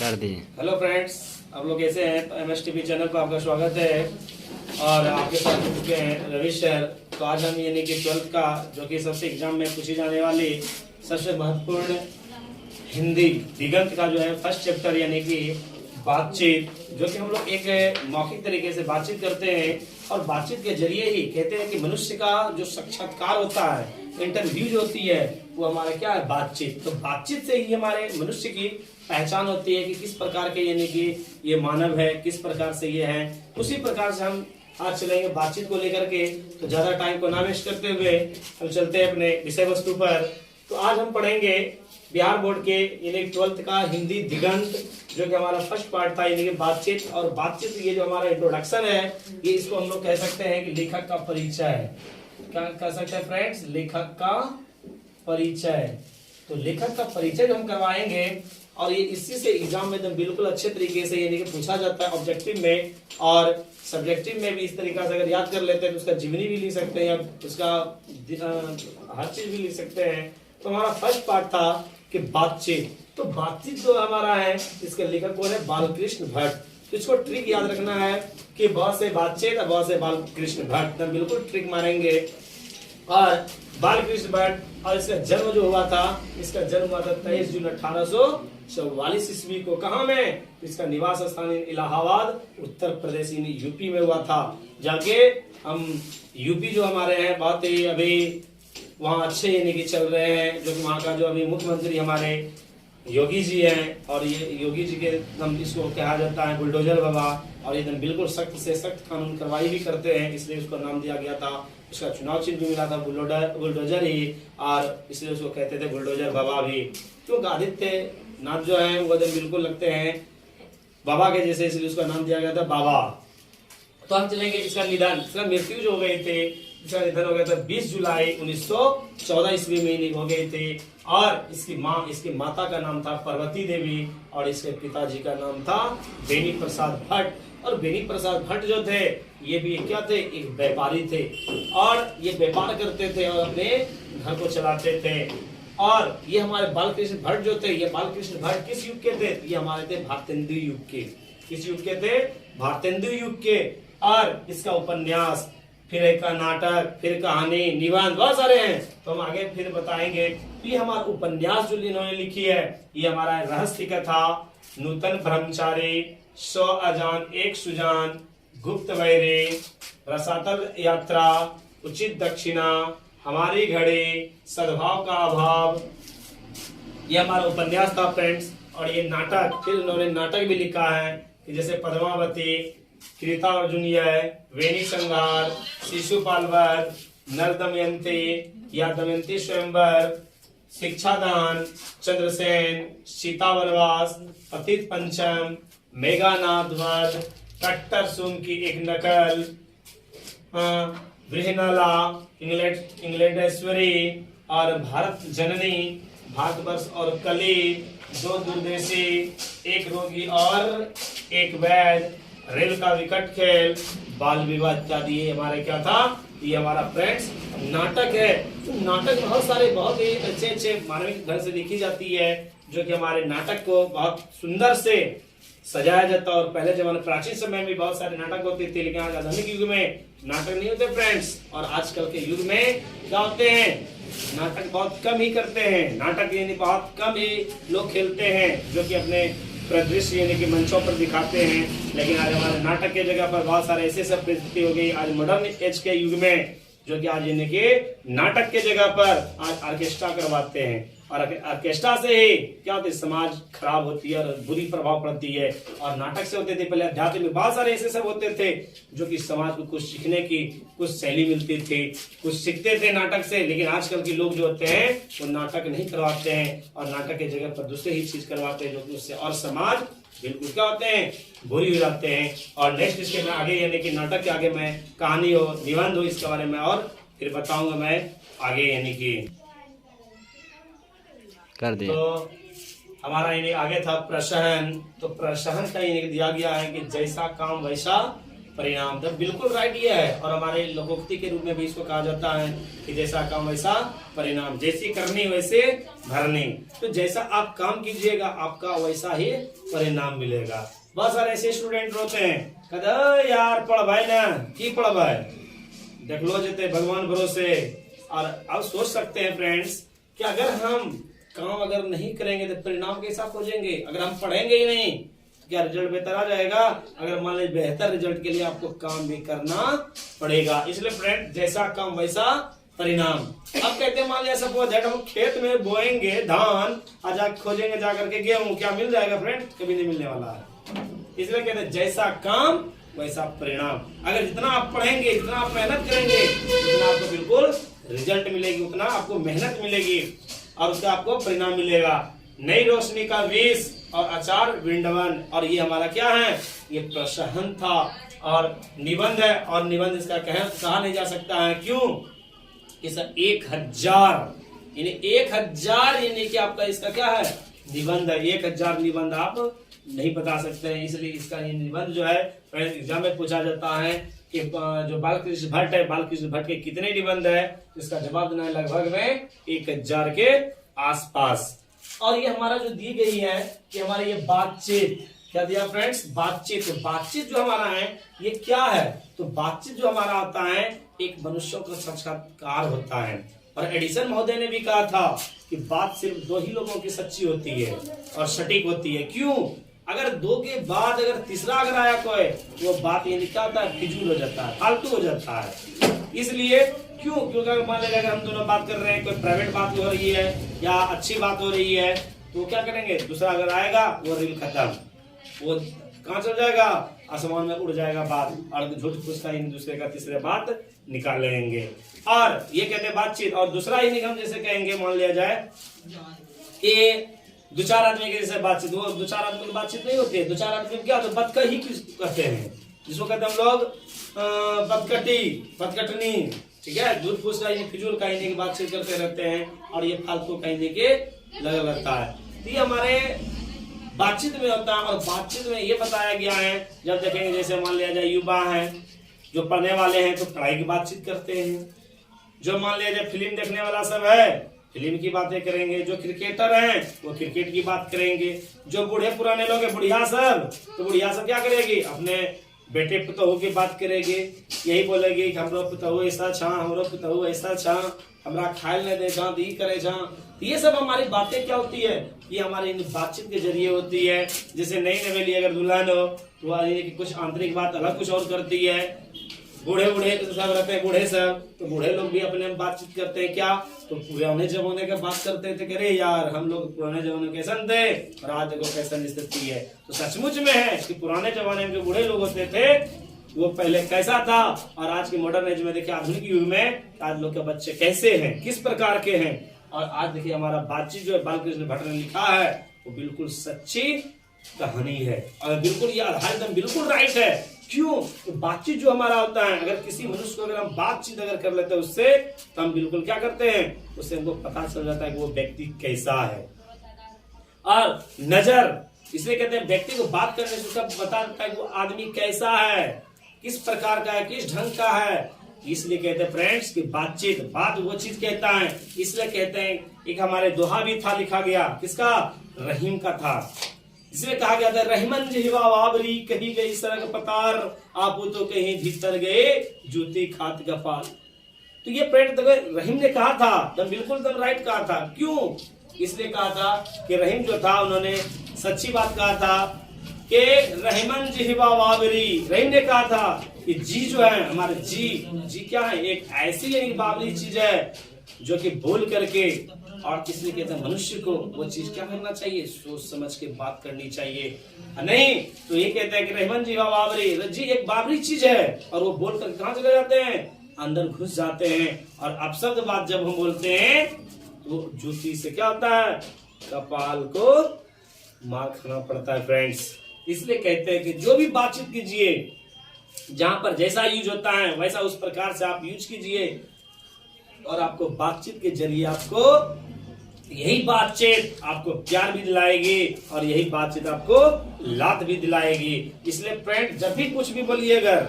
कर दिए। Hello friends, आप लोग कैसे हैं? तो MSTV चैनल पर आपका स्वागत है और आपके साथ जुड़ चुके हैं रवि सर। तो आज हम यानी कि 12th का जो कि सबसे एग्जाम में पूछी जाने वाली सबसे महत्वपूर्ण हिंदी दिगंत का जो है फर्स्ट चैप्टर यानी कि बातचीत, जो कि हम लोग एक मौखिक तरीके से बातचीत करते हैं और बातचीत के जरिए ही कहते हैं कि मनुष्य का जो साक्षात्कार होता है, इंटरव्यू जो होती है, वो हमारा क्या है? बातचीत। तो बातचीत से ही हमारे मनुष्य की पहचान होती है कि किस प्रकार के यानी कि ये मानव है, किस प्रकार से ये है। उसी प्रकार से हम आज चलेंगे बातचीत को लेकर के। तो ज्यादा टाइम को ना वेस्ट करते हुए हम चलते हैं अपने विषय वस्तु पर। तो आज हम पढ़ेंगे बिहार बोर्ड के यानी 12th का हिंदी दिगंत, जो कि हमारा फर्स्ट पार्ट था यानी कि बातचीत। और बातचीत ये जो हमारा इंट्रोडक्शन है, ये इसको हम लोग कह सकते हैं कि लेखक का परिचय है। क्या कह सकते हैं फ्रेंड्स? लेखक का परिचय। तो लेखक का परिचय जो हम करवाएंगे और ये इसी से एग्जाम में एकदम बिल्कुल अच्छे तरीके से यानी कि पूछा जाता है ऑब्जेक्टिव में और सब्जेक्टिव में भी। इस तरीके से अगर याद कर लेते हैं तो उसका जीवनी भी लिख सकते हैं या उसका हर चीज भी लिख सकते हैं। तो हमारा फर्स्ट पार्ट था कि बातचीत। तो बातचीत जो हमारा है, इसके लेखक कौन है? बालकृष्ण भट्ट। तो इसको ट्रिक याद रखना है कि बहुत से बातचीत और बहुत से बालकृष्ण भट्ट, तब बिल्कुल ट्रिक मारेंगे। और बालकृष्ण भट्ट और इसका जन्म जो हुआ था, इसका जन्म हुआ था 23 जून 1844 ईस्वी को। कहाँ में? इसका निवास स्थान इलाहाबाद, उत्तर प्रदेश यानी यूपी में हुआ था। जाके हम यूपी जो हमारे हैं बहुत ही अभी वहाँ अच्छे यानी कि चल रहे हैं, जो कि वहाँ का जो अभी मुख्यमंत्री हमारे योगी जी हैं। और ये योगी जी के हम इसको कहा जाता है बुलडोजर बाबा। और एकदम बिल्कुल सख्त से सख्त कानून कार्रवाई भी करते हैं, इसलिए उसको नाम दिया गया था। उसका चुनाव चिन्ह भी मिला था बुलडोजर ही, और इसलिए उसको कहते थे बुलडोजर बाबा भी। क्योंकि आदित्य नाथ जो है वो एकदम बिल्कुल लगते हैं बाबा के जैसे, इसलिए उसका नाम दिया गया था बाबा। तो हम चलेंगे इसका निधन, इसका मृत्यु जो हो गए थे, इसका निधन हो गया था 20 जुलाई 1914 ईस्वी में हो गए थे। और इसकी माता का नाम था पार्वती देवी और इसके पिताजी का नाम था बेनी प्रसाद भट्ट। और बेनी प्रसाद भट्ट जो थे, ये भी क्या थे? एक व्यापारी थे और ये व्यापार करते थे और अपने घर को चलाते थे। और ये हमारे बालकृष्ण भट्ट जो थे, ये बालकृष्ण भट्ट किस युग के थे? ये हमारे थे भारतेंदु युग के। किस युग के थे? भारतेंदु युग के। और इसका उपन्यास, फिर एक नाटक, फिर कहानी, निबंध बहुत सारे हैं, तो हम आगे फिर बताएंगे। तो ये हमारा उपन्यास जो इन्होंने लिखी है, ये हमारा रहस्य कथा, नूतन ब्रह्मचारी, 100 अजान एक सुजान, गुप्त वैरी, रसातल यात्रा, उचित दक्षिणा, हमारी घड़ी, सद्भाव का अभाव, ये हमारा उपन्यास था फ्रेंड्स। और ये नाटक, फिर उन्होंने नाटक भी लिखा है कि जैसे पद्मावती, कृता अर्जुनीय, वेणी संहार, शिशुपाल वध, नर दमयंती या दमयंती स्वयंवर, शिक्षादान, चंद्रसेन, सीता वनवास, पतित पंचम, मेघानाथ वध, कट्टर सुम की एक नकल, बृहनला, इंग्लैंडेश्वरी और भारत जननी, भारतवर्ष और कली, दो दूरदेशी, एक रोगी और एक वैद, रेल का विकट खेल, बाल विवाह इत्यादि। ये हमारे क्या था? ये हमारा फ्रेंड्स नाटक है। तो नाटक बहुत सारे बहुत ही अच्छे अच्छे मानविक ढंग से लिखी जाती है, जो कि हमारे नाटक को बहुत सुंदर से सजाया जाता है। और पहले जमाने प्राचीन समय में बहुत सारे नाटक होते थे, लेकिन आज आधुनिक युग में नाटक नहीं होते फ्रेंड्स। और आजकल के युग में क्या होते हैं? नाटक बहुत कम ही करते हैं। नाटक यानी बहुत कम ही लोग खेलते हैं, जो कि अपने प्रदृश्य यानी कि मंचों पर दिखाते हैं। लेकिन आज हमारे नाटक के जगह पर बहुत सारे ऐसे सब परिस्थिति हो गई आज मॉडर्न एज के युग में, जो कि आज यानी कि नाटक के जगह पर आज ऑर्केस्ट्रा करवाते हैं। और ऑर्केस्ट्रा से ही क्या होता है? समाज खराब होती है और बुरी प्रभाव पड़ती है। और नाटक से होते थे पहले अध्यात्म में बहुत सारे ऐसे सब होते थे, जो कि समाज को कुछ सीखने की कुछ शैली मिलती थी, कुछ सीखते थे नाटक से। लेकिन आजकल के लोग जो होते हैं वो नाटक नहीं करवाते हैं और नाटक के जगह पर दूसरे ही चीज करवाते हैं, जो कि उससे और समाज बिल्कुल क्या होते हैं? बुरी हो जाते हैं। और नेक्स्ट इसके मैं आगे यानी कि नाटक के आगे मैं कहानी हो, निबंध हो, इसके बारे में और फिर बताऊंगा मैं आगे यानी कि कर दिए। तो हमारा यानी आगे था प्रशहन। तो प्रशहन का यानी दिया गया है कि जैसा काम वैसा परिणाम। तो बिल्कुल राइट ये है, और हमारे लोकोक्ति के रूप में भी इसको कहा जाता है कि जैसा काम वैसा परिणाम, जैसी करनी वैसे भरनी। तो जैसा आप काम कीजिएगा आपका वैसा ही परिणाम मिलेगा। बहुत सारे ऐसे स्टूडेंट होते हैं, कहते यार पढ़ भाई ना, की पढ़ भाई, देख लो जते भगवान भरोसे। और अब सोच सकते हैं फ्रेंड्स कि अगर हम काम अगर नहीं करेंगे तो परिणाम कैसा खोजेंगे? अगर हम पढ़ेंगे ही नहीं तो क्या रिजल्ट बेहतर आ जाएगा? अगर मान लीजिए बेहतर रिजल्ट के लिए आपको काम भी करना पड़ेगा। इसलिए फ्रेंड जैसा काम वैसा परिणाम। अब कहते हैं मान लिया सपोज दैट हम खेत में बोएंगे धान, आज खोजेंगे जाकर के गेहूं, क्या मिल जाएगा फ्रेंड? कभी नहीं मिलने वाला है। इसलिए कहते हैं जैसा काम वैसा परिणाम। अगर जितना आप पढ़ेंगे, जितना आप मेहनत करेंगे, उतना आपको बिल्कुल रिजल्ट मिलेगी, उतना आपको मेहनत मिलेगी और उसका आपको परिणाम मिलेगा। नई रोशनी का विष और अचार विंडवन। और ये हमारा क्या है? ये प्रशहन था और निबंध है, और निबंध इसका कहा नहीं जा सकता है। क्यों? कि सर 1000 यानी 1000 यानी कि आपका इसका क्या है? निबंध है। 1000 निबंध आप नहीं बता सकते हैं, इसलिए इसका ये निबंध जो है एग्जाम में पूछा जाता है कि जो बालकृष्ण भट्ट है, बालकृष्ण भट्ट के कितने निबंध है? इसका जवाब देना है लगभग में 1000 के आसपास। और ये हमारा जो दी गई है कि हमारी ये बातचीत, क्या दिया फ्रेंड्स? बातचीत। तो बातचीत जो हमारा है ये क्या है? तो बातचीत जो हमारा होता है एक मनुष्यों का साक्षात्कार होता है। और एडिसन महोदय ने भी कहा था कि बात सिर्फ 2 ही लोगों की सच्ची होती है और सटीक होती है। क्यों? अगर 2 के बाद अगर तीसरा अगर आया कोई, वो बात ये निकलता है, फिजूल हो जाता है, फालतू हो जाता है। इसलिए क्यों? क्योंकि मान लीजिए अगर हम दोनों बात कर रहे हैं, कोई प्राइवेट बात हो रही है या अच्छी बात हो रही है, तो क्या करेंगे? दूसरा अगर आएगा वो रील खत्म, वो कहाँ चल जाएगा? आसमान में उड़ जाएगा बात, और झूठ फूस का एक दूसरे का तीसरे बात निकाल लेंगे। और ये कहते हैं बातचीत। और दूसरा ही निगम जैसे कहेंगे, मान लिया जाए कि 2-4 आदमी के जैसे बातचीत, वो 2-4 आदमी की बातचीत नहीं होती है। 2-4 आदमी क्या होता है? बदका ही कहते हैं, जिसको कहते हैं हम लोग बदकटी, बदकटनी। ठीक है, झूठ फूस का फिजूल कहने की बातचीत करते रहते हैं, और ये फालतू कहने के लगा रहता है। तो ये हमारे बातचीत में होता है। और बातचीत में ये बताया गया है, जब देखेंगे जैसे मान लिया जाए युवा हैं जो पढ़ने वाले हैं तो पढ़ाई की बातचीत करते हैं, जो मान लिया जाए फिल्म देखने वाला सब है फिल्म की बातें करेंगे, जो क्रिकेटर हैं वो क्रिकेट की बात करेंगे, जो बूढ़े पुराने लोग हैं बुढ़िया सब, तो बुढ़िया सब क्या करेगी? अपने बेटे पुतहू की बात करेगी, यही बोलेगी कि हमरो पुतहू ऐसा छा, हमरो पुतहू ऐसा छा, हमरा खायल नहीं दे जा, दी करे जा। ये सब हमारी बातें क्या होती है? ये हमारी बातचीत के जरिए होती है। जैसे नई नवेली अगर दुल्हन हो तो कुछ आंतरिक बात अलग कुछ और करती है। बूढ़े बूढ़े सब रहते हैं, बूढ़े सब, तो बूढ़े लोग भी अपने में बातचीत करते हैं। क्या? तो पुराने जमाने का बात करते थे, अरे यार हम लोग पुराने जमाने में कैसन थे और आज देखो कैसन स्थिति है। तो सचमुच में है कि पुराने जमाने में जो बूढ़े लोग होते थे वो पहले कैसा था, और आज के मॉडर्न एज में देखिए आधुनिक युग में आज लोग के बच्चे कैसे हैं, किस प्रकार के हैं। और आज देखिए हमारा बातचीत जो है बालकृष्ण भट्ट ने लिखा है वो बिल्कुल सच्ची कहानी है, और बिल्कुल ये आधार एकदम बिल्कुल राइट है। क्यों? तो बातचीत जो हमारा होता है, अगर किसी मनुष्य को अगर हम बातचीत अगर कर लेते हैं उससे, तो हम बिल्कुल क्या करते हैं? उससे हमको पता चल जाता है कि वो व्यक्ति कैसा है। और नजर, इसलिए कहते हैं व्यक्ति को बात करने से उसका पता चलता है कि वो आदमी कैसा है, किस प्रकार का है, किस ढंग का है। इसलिए कहते हैं फ्रेंड्स कि बातचीत, बात वो चीज कहता है। इसलिए कहते हैं एक हमारे दोहा भी था लिखा गया, किसका? रहीम का था। इसमें कहा गया था रहीमन जिहवा वाबरी, कही गई सरग पतार, आप तो कहीं भीतर गए जूती खात गपाल। तो ये फ्रेंड रहीम ने कहा था, तब बिल्कुल तब राइट कहा था। क्यों? इसलिए कहा था कि रहीम जो था उन्होंने सच्ची बात कहा था कि रहीमन जिहवा वाबरी। रहीम ने कहा था कि जी जो है हमारे जी क्या है? एक ऐसी एक बाबरी चीज है जो कि बोल करके, और इसलिए कहते हैं मनुष्य को वो चीज क्या करना चाहिए? सोच समझ के बात करनी चाहिए। नहीं तो ये कहते हैं कि रहमान जी बाबरी, जी एक बाबरी चीज है, और वो बोल कर कहाँ चले जाते हैं? अंदर घुस जाते हैं। और अपशब्द बात जब हम बोलते हैं तो जूती से क्या होता है? कपाल को मार खाना पड़ता है फ्रेंड्स। इसलिए कहते हैं कि जो भी बातचीत कीजिए, जहां पर जैसा यूज होता है वैसा उस प्रकार से आप यूज कीजिए, और आपको बातचीत के जरिए आपको यही बातचीत आपको प्यार भी दिलाएगी और यही बातचीत आपको लात भी दिलाएगी। इसलिए फ्रेंड, जब भी कुछ भी बोलिए, अगर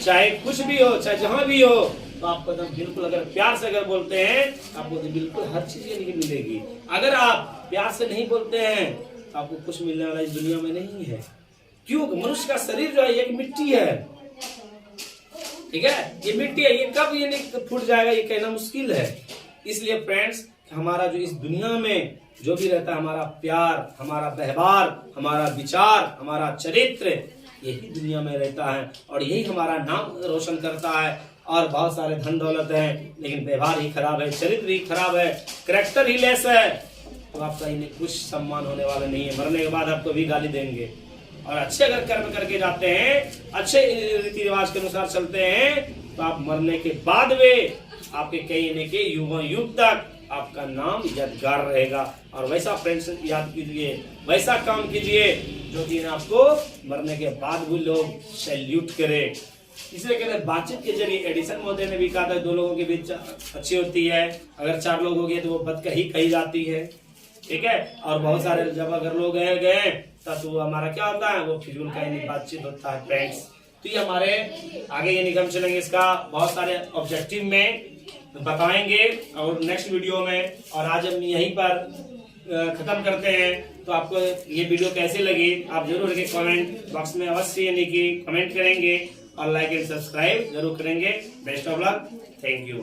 चाहे कुछ भी हो, चाहे जहां भी हो, तो आपको एकदम बिल्कुल अगर प्यार से अगर बोलते हैं, आपको तो बिल्कुल हर चीज यानी मिलेगी। अगर आप प्यार से नहीं बोलते हैं, तो आपको कुछ मिलने वाला इस दुनिया में नहीं है। क्यों? मनुष्य का शरीर जो है एक मिट्टी है, ठीक है, ये मिट्टी है, ये कब ये फूट जाएगा ये कहना मुश्किल है। इसलिए फ्रेंड्स, हमारा जो इस दुनिया में जो भी रहता है, हमारा प्यार, हमारा व्यवहार, हमारा विचार, हमारा चरित्र, यही दुनिया में रहता है और यही हमारा नाम रोशन करता है। और बहुत सारे धन दौलत है, लेकिन व्यवहार ही खराब है, चरित्र ही खराब है, कैरेक्टर ही लेस है, तो आपका इन्हें कुछ सम्मान होने वाला नहीं है। मरने के बाद आपको भी गाली देंगे। और अच्छे अगर कर्म करके जाते हैं, अच्छे रीति रिवाज के अनुसार चलते हैं, तो आप मरने के बाद में आपके कई के युगों युग तक आपका नाम यादगार रहेगा। और वैसा फ्रेंड्स याद कीजिए, वैसा काम कीजिए जो कि आपको मरने के बाद भी लोग सैल्यूट करे। इसलिए कहते हैं बातचीत के जरिए, एडिसन महोदय ने भी कहा था, दो लोगों के बीच अच्छी होती है, अगर चार लोग हो गए तो वो बद कही जाती है, ठीक है। और बहुत सारे जब अगर लोग गए तब तो हमारा क्या होता है, वो फिजूल का ही बातचीत होता है फ्रेंड्स। तो ये हमारे आगे ये निगम चलेंगे, इसका बहुत सारे ऑब्जेक्टिव में बताएंगे और नेक्स्ट वीडियो में। और आज हम यहीं पर खत्म करते हैं। तो आपको ये वीडियो कैसे लगी आप जरूर के कमेंट बॉक्स में अवश्य यानी कि कमेंट करेंगे और लाइक एंड सब्सक्राइब जरूर करेंगे। Best of luck, thank you.